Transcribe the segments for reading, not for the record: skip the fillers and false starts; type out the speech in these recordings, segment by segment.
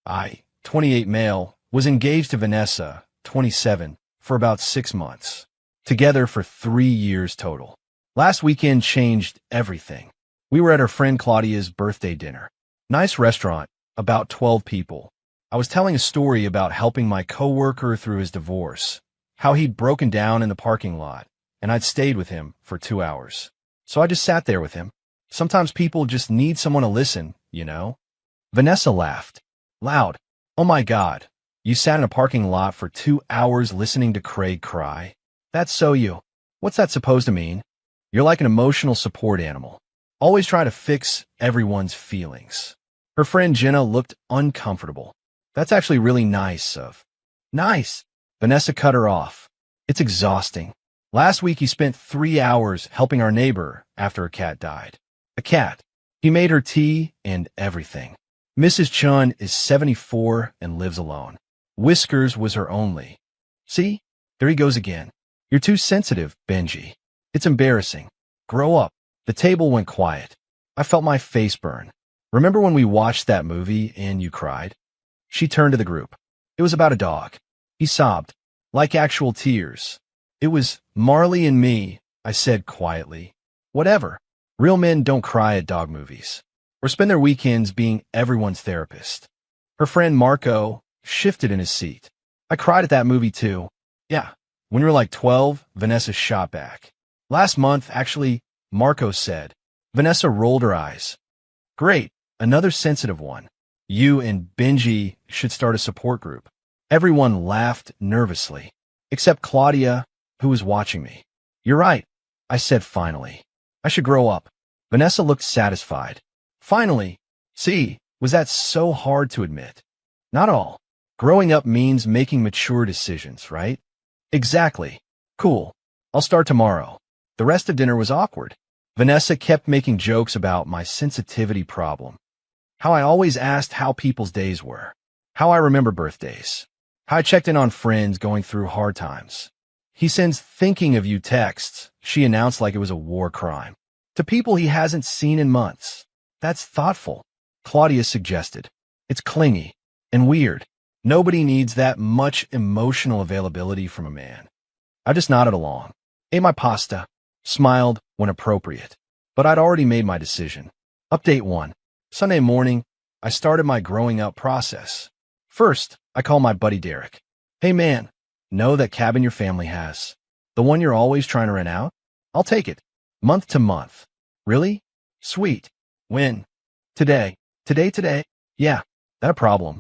I, 28 male, was engaged to Vanessa, 27, for about 6 months. Together for 3 years total. Last weekend changed everything. We were at her friend Claudia's birthday dinner. Nice restaurant, about 12 people. I was telling a story about helping my coworker through his divorce, how he'd broken down in the parking lot, and I'd stayed with him for 2 hours. So I just sat there with him. Sometimes people just need someone to listen, you know? Vanessa laughed. Loud. Oh my God. You sat in a parking lot for 2 hours listening to Craig cry? That's so you. What's that supposed to mean? You're like an emotional support animal. Always try to fix everyone's feelings. Her friend Jenna looked uncomfortable. That's actually really nice of. Nice. Vanessa cut her off. It's exhausting. Last week he spent 3 hours helping our neighbor after a cat died. A cat. He made her tea and everything. Mrs. Chun is 74 and lives alone. Whiskers was her only. See? There he goes again. You're too sensitive, Benji. It's embarrassing. Grow up. The table went quiet. I felt my face burn. Remember when we watched that movie and you cried? She turned to the group. It was about a dog. He sobbed. Like actual tears. It was Marley and me, I said quietly. Whatever. Real men don't cry at dog movies. Or spend their weekends being everyone's therapist. Her friend Marco shifted in his seat. I cried at that movie too. Yeah. When you were like 12, Vanessa shot back. Last month, actually, Marco said. Vanessa rolled her eyes. Great. Another sensitive one. You and Benji should start a support group. Everyone laughed nervously. Except Claudia, who was watching me. You're right, I said finally. I should grow up. Vanessa looked satisfied. Finally. See, was that so hard to admit? Not all. Growing up means making mature decisions, right? Exactly. Cool. I'll start tomorrow. The rest of dinner was awkward. Vanessa kept making jokes about my sensitivity problem. How I always asked how people's days were. How I remember birthdays. How I checked in on friends going through hard times. He sends thinking of you texts, she announced like it was a war crime. To people he hasn't seen in months. That's thoughtful, Claudia suggested. It's clingy and weird. Nobody needs that much emotional availability from a man. I just nodded along, ate my pasta, smiled when appropriate. But I'd already made my decision. Update 1. Sunday morning, I started my growing up process. First, I call my buddy Derek. Hey man, know that cabin your family has? The one you're always trying to rent out? I'll take it. Month to month. Really? Sweet. When? Today. Today? Yeah, that a problem.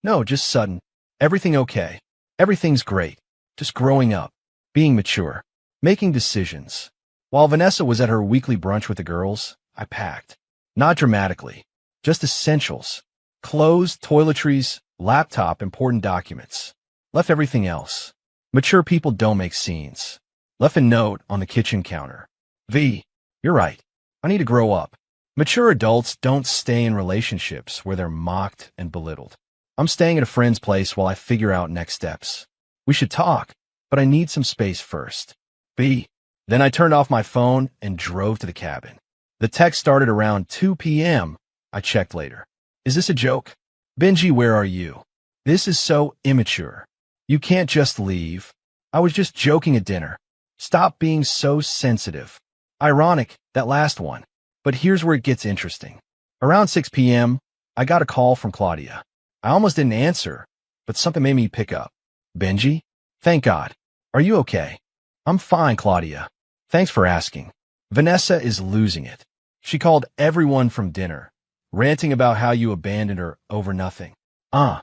No, just sudden. Everything okay. Everything's great. Just growing up. Being mature. Making decisions. While Vanessa was at her weekly brunch with the girls, I packed. Not dramatically. Just essentials. Clothes, toiletries, laptop, important documents. Left everything else. Mature people don't make scenes. Left a note on the kitchen counter. V, you're right. I need to grow up. Mature adults don't stay in relationships where they're mocked and belittled. I'm staying at a friend's place while I figure out next steps. We should talk, but I need some space first. B. Then I turned off my phone and drove to the cabin. The text started around 2 p.m. I checked later. Is this a joke? Benji, where are you? This is so immature. You can't just leave. I was just joking at dinner. Stop being so sensitive. Ironic, that last one. But here's where it gets interesting. Around 6 p.m., I got a call from Claudia. I almost didn't answer, but something made me pick up. Benji? Thank God. Are you okay? I'm fine, Claudia. Thanks for asking. Vanessa is losing it. She called everyone from dinner, ranting about how you abandoned her over nothing. But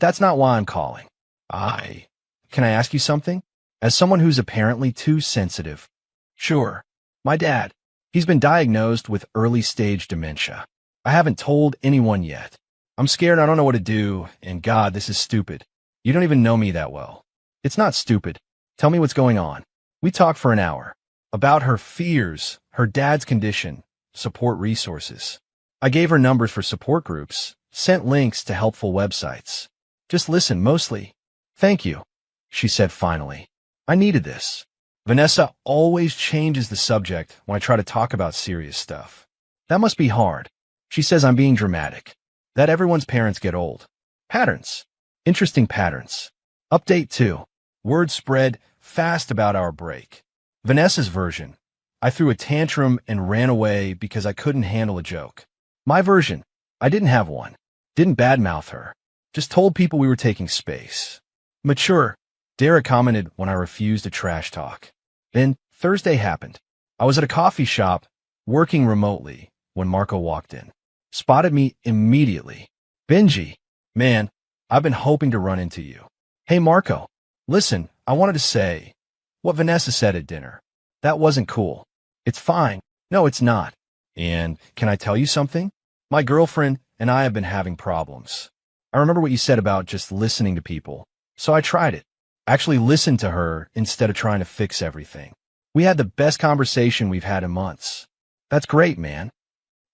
that's not why I'm calling. Can I ask you something? As someone who's apparently too sensitive. Sure. My dad. He's been diagnosed with early-stage dementia. I haven't told anyone yet. I'm scared I don't know what to do, and God, this is stupid. You don't even know me that well. It's not stupid. Tell me what's going on. We talked for an hour. About her fears, her dad's condition, support resources. I gave her numbers for support groups, sent links to helpful websites. Just listen, mostly. Thank you, she said finally. I needed this. Vanessa always changes the subject when I try to talk about serious stuff. That must be hard. She says I'm being dramatic. That everyone's parents get old. Patterns. Interesting patterns. Update 2. Word spread fast about our break. Vanessa's version. I threw a tantrum and ran away because I couldn't handle a joke. My version. I didn't have one. Didn't badmouth her. Just told people we were taking space. Mature. Derek commented when I refused to trash talk. Then Thursday happened. I was at a coffee shop, working remotely, when Marco walked in. Spotted me immediately. Benji. Man, I've been hoping to run into you. Hey Marco. Listen, I wanted to say what Vanessa said at dinner. That wasn't cool. It's fine. No, it's not. And can I tell you something? My girlfriend and I have been having problems. I remember what you said about just listening to people, so I tried it. Actually listened to her instead of trying to fix everything. We had the best conversation we've had in months. That's great, man.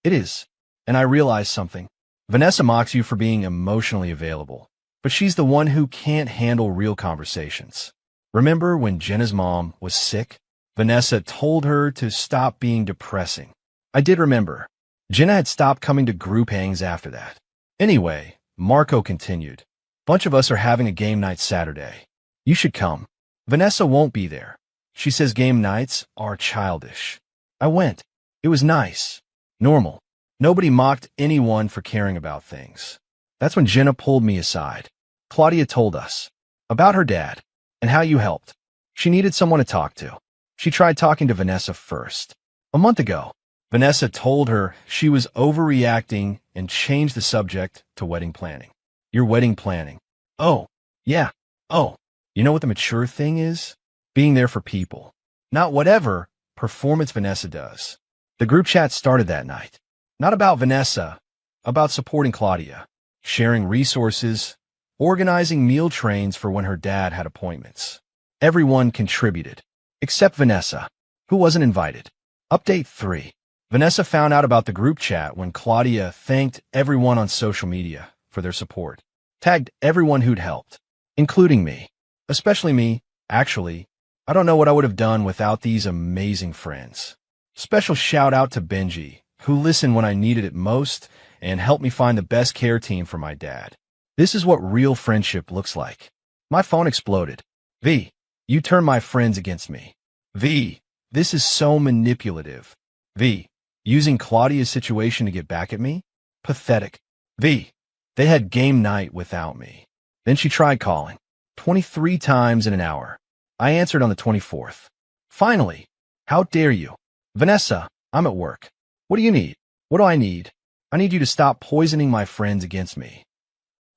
It is. And I realized something. Vanessa mocks you for being emotionally available, but she's the one who can't handle real conversations. Remember when Jenna's mom was sick? Vanessa told her to stop being depressing. I did remember. Jenna had stopped coming to group hangs after that. Anyway, Marco continued. Bunch of us are having a game night Saturday. You should come. Vanessa won't be there. She says game nights are childish. I went. It was nice. Normal. Nobody mocked anyone for caring about things. That's when Jenna pulled me aside. Claudia told us about her dad and how you helped. She needed someone to talk to. She tried talking to Vanessa first. A month ago, Vanessa told her she was overreacting and changed the subject to wedding planning. Your wedding planning. Oh, yeah. Oh, you know what the mature thing is? Being there for people. Not whatever performance Vanessa does. The group chat started that night. Not about Vanessa, about supporting Claudia, sharing resources, organizing meal trains for when her dad had appointments. Everyone contributed, except Vanessa, who wasn't invited. Update 3. Vanessa found out about the group chat when Claudia thanked everyone on social media for their support. Tagged everyone who'd helped, including me. Especially me, actually. I don't know what I would have done without these amazing friends. Special shout out to Benji, who listened when I needed it most and helped me find the best care team for my dad. This is what real friendship looks like. My phone exploded. V, you turn my friends against me. V, this is so manipulative. V, using Claudia's situation to get back at me? Pathetic. V, they had game night without me. Then she tried calling. 23 times in an hour. I answered on the 24th. Finally, how dare you? Vanessa, I'm at work. What do you need? What do I need? I need you to stop poisoning my friends against me.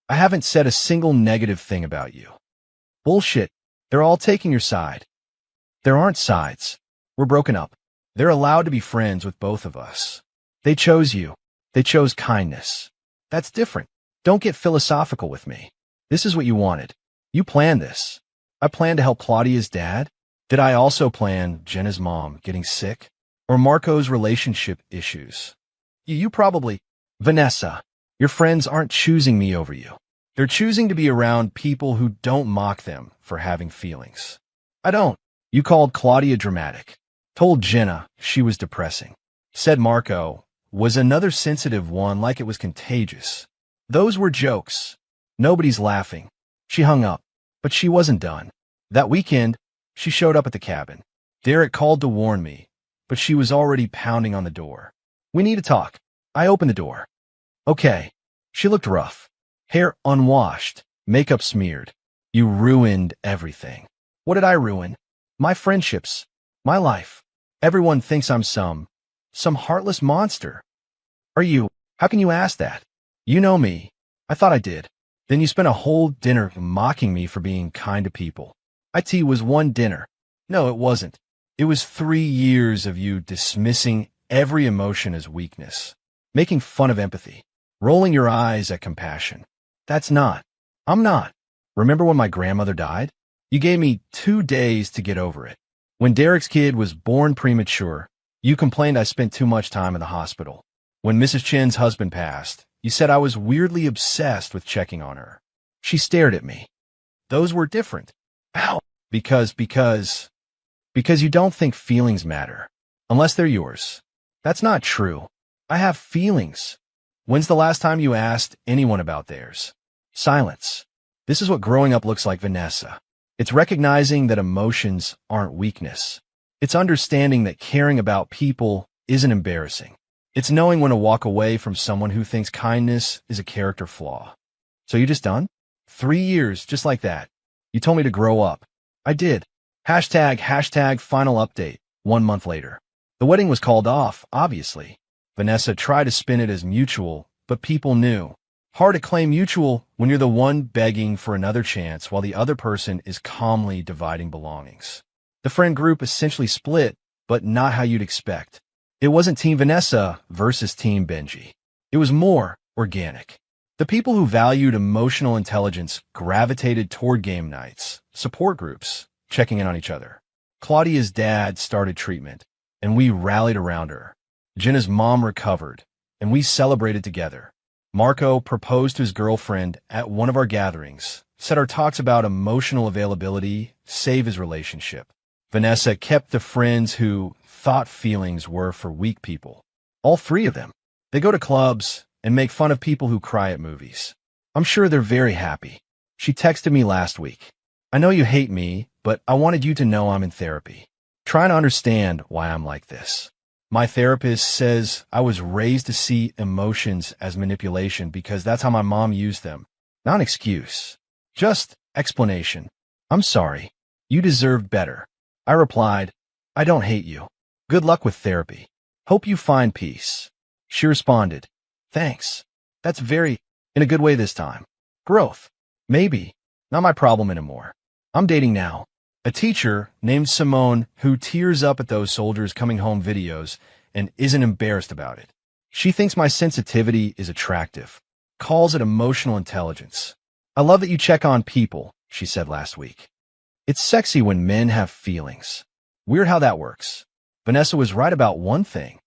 I haven't said a single negative thing about you. Bullshit. They're all taking your side. There aren't sides. We're broken up. They're allowed to be friends with both of us. They chose you. They chose kindness. That's different. Don't get philosophical with me. This is what you wanted. You planned this. I planned to help Claudia's dad. Did I also plan Jenna's mom getting sick? Or Marco's relationship issues? You probably... Vanessa, your friends aren't choosing me over you. They're choosing to be around people who don't mock them for having feelings. I don't. You called Claudia dramatic. Told Jenna she was depressing. Said Marco was another sensitive one like it was contagious. Those were jokes. Nobody's laughing. She hung up, but she wasn't done. That weekend, she showed up at the cabin. Derek called to warn me, but she was already pounding on the door. We need to talk. I opened the door. Okay. She looked rough. Hair unwashed, makeup smeared. You ruined everything. What did I ruin? My friendships. My life. Everyone thinks I'm some heartless monster. Are you? How can you ask that? You know me. I thought I did. Then you spent a whole dinner mocking me for being kind to people. IT was one dinner. No, it wasn't. It was 3 years of you dismissing every emotion as weakness, making fun of empathy, rolling your eyes at compassion. That's not. I'm not. Remember when my grandmother died? You gave me 2 days to get over it. When Derek's kid was born premature, you complained I spent too much time in the hospital. When Mrs. Chen's husband passed, you said I was weirdly obsessed with checking on her. She stared at me. Those were different. How? Because you don't think feelings matter, unless they're yours. That's not true. I have feelings. When's the last time you asked anyone about theirs? Silence. This is what growing up looks like, Vanessa. It's recognizing that emotions aren't weakness. It's understanding that caring about people isn't embarrassing. It's knowing when to walk away from someone who thinks kindness is a character flaw. So you just done? 3 years, just like that. You told me to grow up. I did. Hashtag final update, 1 month later. The wedding was called off, obviously. Vanessa tried to spin it as mutual, but people knew. Hard to claim mutual when you're the one begging for another chance while the other person is calmly dividing belongings. The friend group essentially split, but not how you'd expect. It wasn't Team Vanessa versus Team Benji. It was more organic. The people who valued emotional intelligence gravitated toward game nights, support groups, checking in on each other. Claudia's dad started treatment, and we rallied around her. Jenna's mom recovered, and we celebrated together. Marco proposed to his girlfriend at one of our gatherings, said our talks about emotional availability save his relationship. Vanessa kept the friends who thought feelings were for weak people. All 3 of them. They go to clubs and make fun of people who cry at movies. I'm sure they're very happy. She texted me last week. I know you hate me, but I wanted you to know I'm in therapy. Trying to understand why I'm like this. My therapist says I was raised to see emotions as manipulation because that's how my mom used them. Not an excuse. Just explanation. I'm sorry. You deserved better. I replied, I don't hate you. Good luck with therapy. Hope you find peace. She responded, thanks. That's very, in a good way this time. Growth. Maybe. Not my problem anymore. I'm dating now. A teacher named Simone who tears up at those soldiers coming home videos and isn't embarrassed about it. She thinks my sensitivity is attractive. Calls it emotional intelligence. I love that you check on people, she said last week. It's sexy when men have feelings. Weird how that works. Vanessa was right about one thing.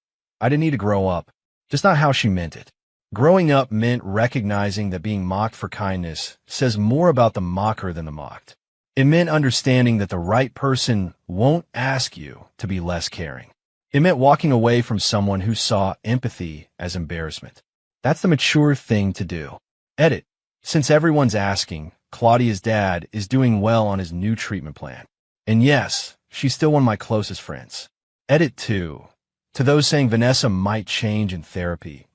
I didn't need to grow up, just not how she meant it. Growing up meant recognizing that being mocked for kindness says more about the mocker than the mocked. It meant understanding that the right person won't ask you to be less caring. It meant walking away from someone who saw empathy as embarrassment. That's the mature thing to do. Edit. Since everyone's asking, Claudia's dad is doing well on his new treatment plan. And yes, she's still one of my closest friends. Edit 2. To those saying Vanessa might change in therapy,